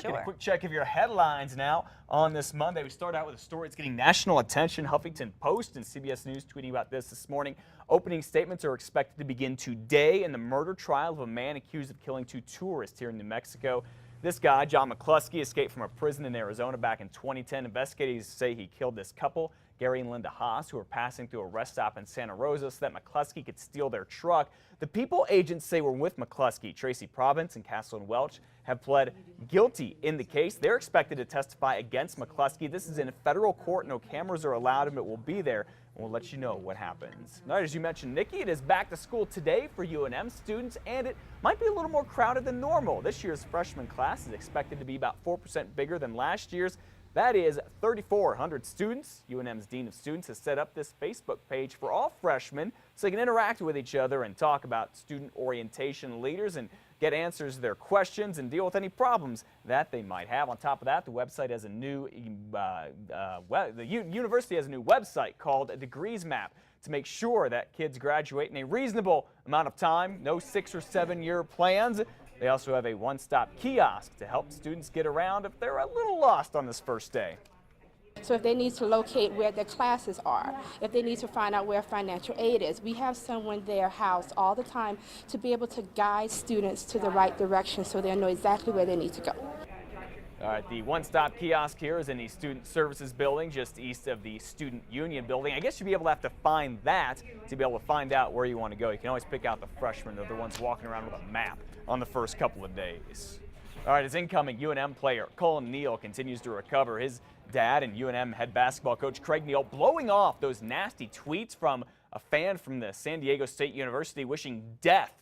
Sure. A quick check of your headlines now on this Monday. We start out with a story that's getting national attention. Huffington Post and CBS News tweeting about this morning. Opening statements are expected to begin today in the murder trial of a man accused of killing 2 tourists here in New Mexico. This guy, John McCluskey, escaped from a prison in Arizona back in 2010. Investigators say he killed this couple, Gary and Linda Haas, who were passing through a rest stop in Santa Rosa so that McCluskey could steal their truck. The people agents say were with McCluskey, Tracy Province and Castle and Welch, have pled guilty in the case. They're expected to testify against McCluskey. This is in a federal court. No cameras are allowed, and it will be there. We'll let you know what happens. All right, as you mentioned, Nikki, it is back to school today for UNM students, and it might be a little more crowded than normal. This year's freshman class is expected to be about 4% bigger than last year's. That is 3,400 students. UNM's Dean of Students has set up this Facebook page for all freshmen so they can interact with each other and talk about student orientation leaders and get answers to their questions and deal with any problems that they might have. On top of that, the website has a new, the university has a new website called Degrees Map to make sure that kids graduate in a reasonable amount of time. No 6 or 7 year plans. They also have a one-stop kiosk to help students get around if they're a little lost on this first day. So if they need to locate where their classes are, if they need to find out where financial aid is, we have someone there housed all the time to be able to guide students to the right direction so they know exactly where they need to go. All right, the one-stop kiosk here is in the Student Services Building, just east of the Student Union Building. I guess you'll be able to have to find that to be able to find out where you want to go. You can always pick out the freshmen. They're the ones walking around with a map on the first couple of days. All right, as incoming UNM player Cullen Neal continues to recover. His dad and UNM head basketball coach Craig Neal blowing off those nasty tweets from a fan from the San Diego State University wishing death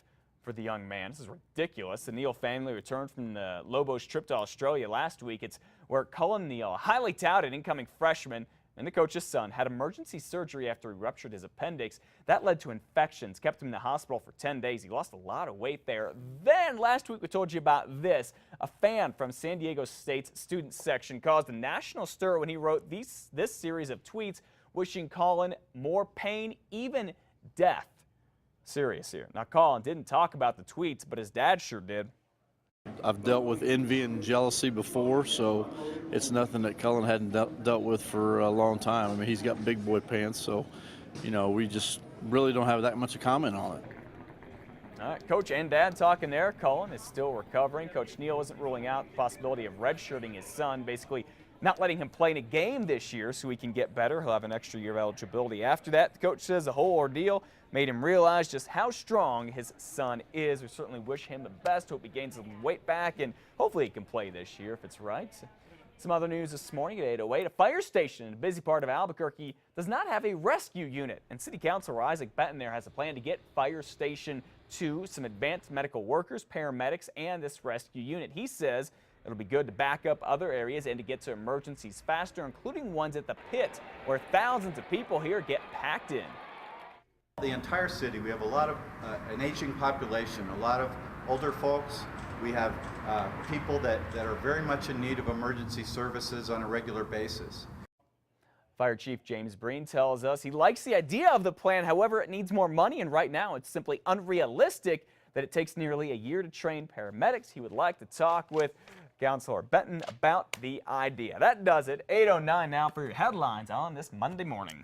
for the young man. This is ridiculous. The Neal family returned from the Lobos trip to Australia last week. It's where Cullen Neal, a highly touted incoming freshman and the coach's son, had emergency surgery after he ruptured his appendix. That led to infections, kept him in the hospital for 10 days. He lost a lot of weight there. Then last week we told you about this. A fan from San Diego State's student section caused a national stir when he wrote this series of tweets wishing Cullen more pain, even death. Serious here. Now, Cullen didn't talk about the tweets, but his dad sure did. I've dealt with envy and jealousy before, so it's nothing that Cullen hadn't dealt with for a long time. I mean, he's got big boy pants, so, you know, we just really don't have that much of comment on it. All right, Coach and Dad talking there. Cullen is still recovering. Coach Neal isn't ruling out the possibility of redshirting his son, basically not letting him play in a game this year so he can get better. He'll have an extra year of eligibility after that. The coach says the whole ordeal made him realize just how strong his son is. We certainly wish him the best. Hope he gains some weight back, and hopefully he can play this year if it's right. Some other news this morning at 8:08. A fire station in a busy part of Albuquerque does not have a rescue unit, and City Councilor Isaac Benton there has a plan to get Fire Station 2 some advanced medical workers, paramedics, and this rescue unit. He says it'll be good to back up other areas and to get to emergencies faster, including ones at the pit, where thousands of people here get packed in. The entire city, we have a lot of an aging population, a lot of older folks. We have people that are very much in need of emergency services on a regular basis. Fire Chief James Breen tells us he likes the idea of the plan. However, it needs more money, and right now it's simply unrealistic that it takes nearly a year to train paramedics. He would like to talk with Councilor Benton about the idea. That does it. 8:09 now for your headlines on this Monday morning.